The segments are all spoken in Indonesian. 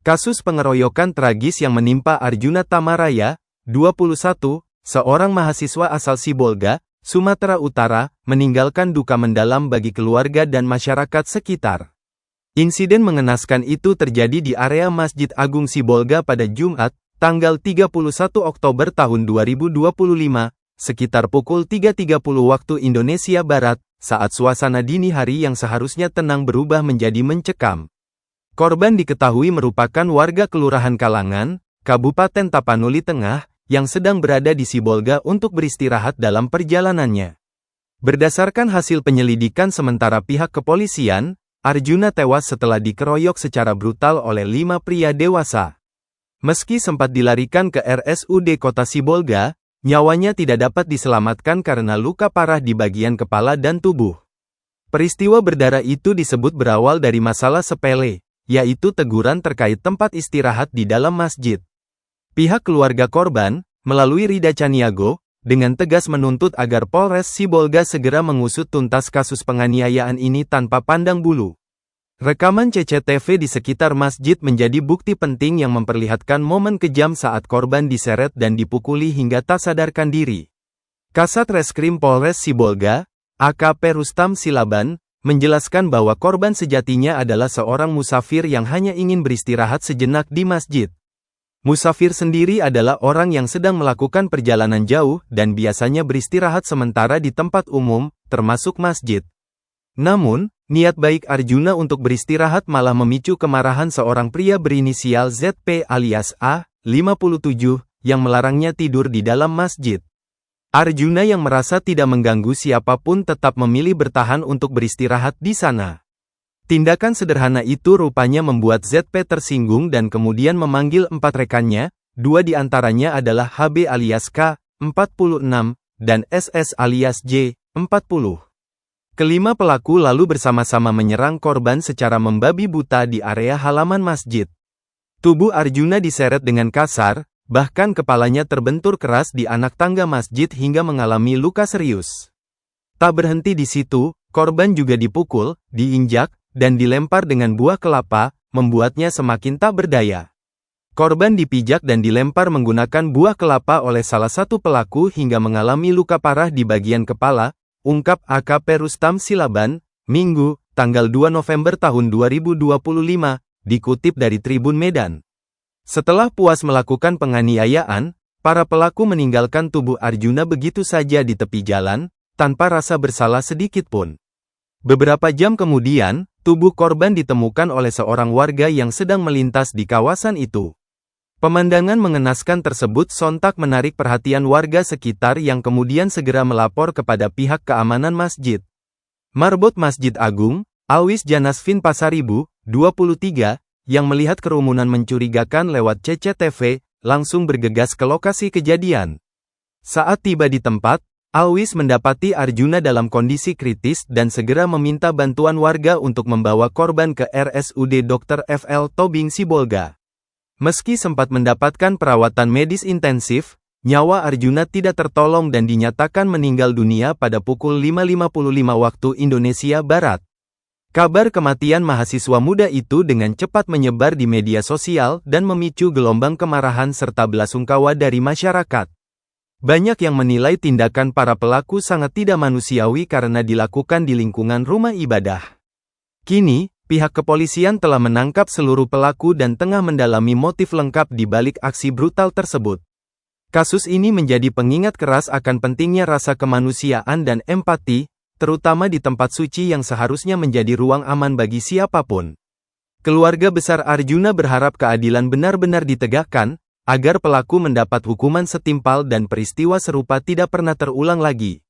Kasus pengeroyokan tragis yang menimpa Arjuna Tamaraya, 21, seorang mahasiswa asal Sibolga, Sumatera Utara, meninggalkan duka mendalam bagi keluarga dan masyarakat sekitar. Insiden mengenaskan itu terjadi di area Masjid Agung Sibolga pada Jumat, tanggal 31 Oktober tahun 2025, sekitar pukul 3.30 waktu Indonesia Barat, saat suasana dini hari yang seharusnya tenang berubah menjadi mencekam. Korban diketahui merupakan warga Kelurahan Kalangan, Kabupaten Tapanuli Tengah, yang sedang berada di Sibolga untuk beristirahat dalam perjalanannya. Berdasarkan hasil penyelidikan sementara pihak kepolisian, Arjuna tewas setelah dikeroyok secara brutal oleh 5 pria dewasa. Meski sempat dilarikan ke RSUD Kota Sibolga, nyawanya tidak dapat diselamatkan karena luka parah di bagian kepala dan tubuh. Peristiwa berdarah itu disebut berawal dari masalah sepele, yaitu teguran terkait tempat istirahat di dalam masjid. Pihak keluarga korban, melalui Rida Caniago, dengan tegas menuntut agar Polres Sibolga segera mengusut tuntas kasus penganiayaan ini tanpa pandang bulu. Rekaman CCTV di sekitar masjid menjadi bukti penting yang memperlihatkan momen kejam saat korban diseret dan dipukuli hingga tak sadarkan diri. Kasat Reskrim Polres Sibolga, AKP Rustam Silaban, menjelaskan bahwa korban sejatinya adalah seorang musafir yang hanya ingin beristirahat sejenak di masjid. Musafir sendiri adalah orang yang sedang melakukan perjalanan jauh dan biasanya beristirahat sementara di tempat umum, termasuk masjid. Namun, niat baik Arjuna untuk beristirahat malah memicu kemarahan seorang pria berinisial ZP alias A, 57, yang melarangnya tidur di dalam masjid. Arjuna yang merasa tidak mengganggu siapapun tetap memilih bertahan untuk beristirahat di sana. Tindakan sederhana itu rupanya membuat ZP tersinggung dan kemudian memanggil 4 rekannya, 2 di antaranya adalah HB alias K, 46, dan SS alias J, 40. Kelima pelaku lalu bersama-sama menyerang korban secara membabi buta di area halaman masjid. Tubuh Arjuna diseret dengan kasar, bahkan kepalanya terbentur keras di anak tangga masjid hingga mengalami luka serius. Tak berhenti di situ, korban juga dipukul, diinjak, dan dilempar dengan buah kelapa, membuatnya semakin tak berdaya. Korban dipijak dan dilempar menggunakan buah kelapa oleh salah satu pelaku hingga mengalami luka parah di bagian kepala, ungkap AKP Rustam Silaban, Minggu, tanggal 2 November tahun 2025, dikutip dari Tribun Medan. Setelah puas melakukan penganiayaan, para pelaku meninggalkan tubuh Arjuna begitu saja di tepi jalan, tanpa rasa bersalah sedikit pun. Beberapa jam kemudian, tubuh korban ditemukan oleh seorang warga yang sedang melintas di kawasan itu. Pemandangan mengenaskan tersebut sontak menarik perhatian warga sekitar yang kemudian segera melapor kepada pihak keamanan masjid. Marbot Masjid Agung, Alwis Janasvin Pasaribu, 23, yang melihat kerumunan mencurigakan lewat CCTV, langsung bergegas ke lokasi kejadian. Saat tiba di tempat, Alwis mendapati Arjuna dalam kondisi kritis dan segera meminta bantuan warga untuk membawa korban ke RSUD Dr. FL Tobing Sibolga. Meski sempat mendapatkan perawatan medis intensif, nyawa Arjuna tidak tertolong dan dinyatakan meninggal dunia pada pukul 5.55 waktu Indonesia Barat. Kabar kematian mahasiswa muda itu dengan cepat menyebar di media sosial dan memicu gelombang kemarahan serta belasungkawa dari masyarakat. Banyak yang menilai tindakan para pelaku sangat tidak manusiawi karena dilakukan di lingkungan rumah ibadah. Kini, pihak kepolisian telah menangkap seluruh pelaku dan tengah mendalami motif lengkap di balik aksi brutal tersebut. Kasus ini menjadi pengingat keras akan pentingnya rasa kemanusiaan dan empati, terutama di tempat suci yang seharusnya menjadi ruang aman bagi siapapun. Keluarga besar Arjuna berharap keadilan benar-benar ditegakkan, agar pelaku mendapat hukuman setimpal dan peristiwa serupa tidak pernah terulang lagi.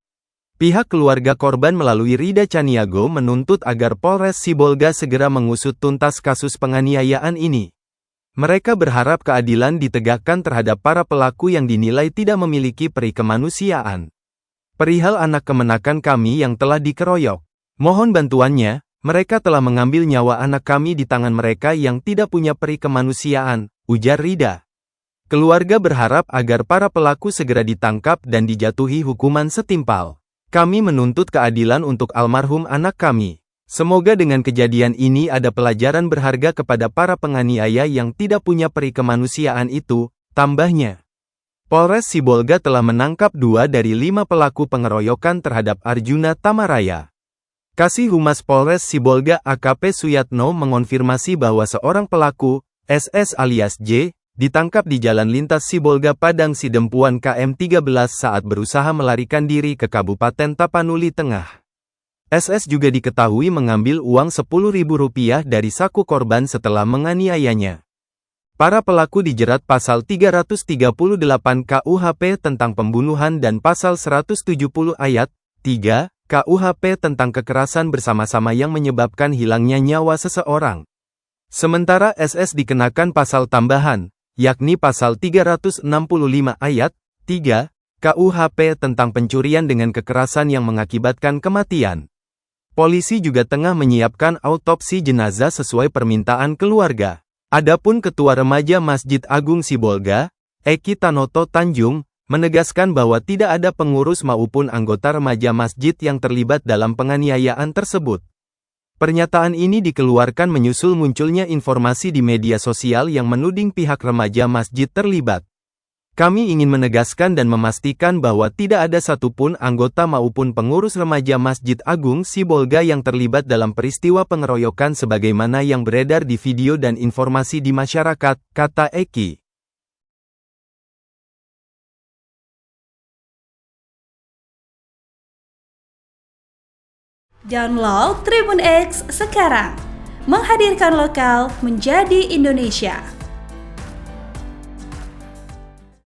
Pihak keluarga korban melalui Rida Caniago menuntut agar Polres Sibolga segera mengusut tuntas kasus penganiayaan ini. Mereka berharap keadilan ditegakkan terhadap para pelaku yang dinilai tidak memiliki peri kemanusiaan. Perihal anak kemenakan kami yang telah dikeroyok. Mohon bantuannya, mereka telah mengambil nyawa anak kami di tangan mereka yang tidak punya peri kemanusiaan, ujar Rida. Keluarga berharap agar para pelaku segera ditangkap dan dijatuhi hukuman setimpal. Kami menuntut keadilan untuk almarhum anak kami. Semoga dengan kejadian ini ada pelajaran berharga kepada para penganiaya yang tidak punya peri kemanusiaan itu, tambahnya. Polres Sibolga telah menangkap 2 dari 5 pelaku pengeroyokan terhadap Arjuna Tamaraya. Kasih Humas Polres Sibolga AKP Suyatno mengonfirmasi bahwa seorang pelaku, SS alias J, ditangkap di Jalan Lintas Sibolga Padang Sidempuan KM 13 saat berusaha melarikan diri ke Kabupaten Tapanuli Tengah. SS juga diketahui mengambil uang Rp10.000 dari saku korban setelah menganiayanya. Para pelaku dijerat pasal 338 KUHP tentang pembunuhan dan pasal 170 ayat 3 KUHP tentang kekerasan bersama-sama yang menyebabkan hilangnya nyawa seseorang. Sementara SS dikenakan pasal tambahan, yakni pasal 365 ayat 3 KUHP tentang pencurian dengan kekerasan yang mengakibatkan kematian. Polisi juga tengah menyiapkan autopsi jenazah sesuai permintaan keluarga. Adapun Ketua Remaja Masjid Agung Sibolga, Eki Tanoto Tanjung, menegaskan bahwa tidak ada pengurus maupun anggota remaja masjid yang terlibat dalam penganiayaan tersebut. Pernyataan ini dikeluarkan menyusul munculnya informasi di media sosial yang menuding pihak remaja masjid terlibat. Kami ingin menegaskan dan memastikan bahwa tidak ada satupun anggota maupun pengurus remaja Masjid Agung Sibolga yang terlibat dalam peristiwa pengeroyokan sebagaimana yang beredar di video dan informasi di masyarakat, kata Eki. Download Tribun X sekarang, menghadirkan lokal menjadi Indonesia.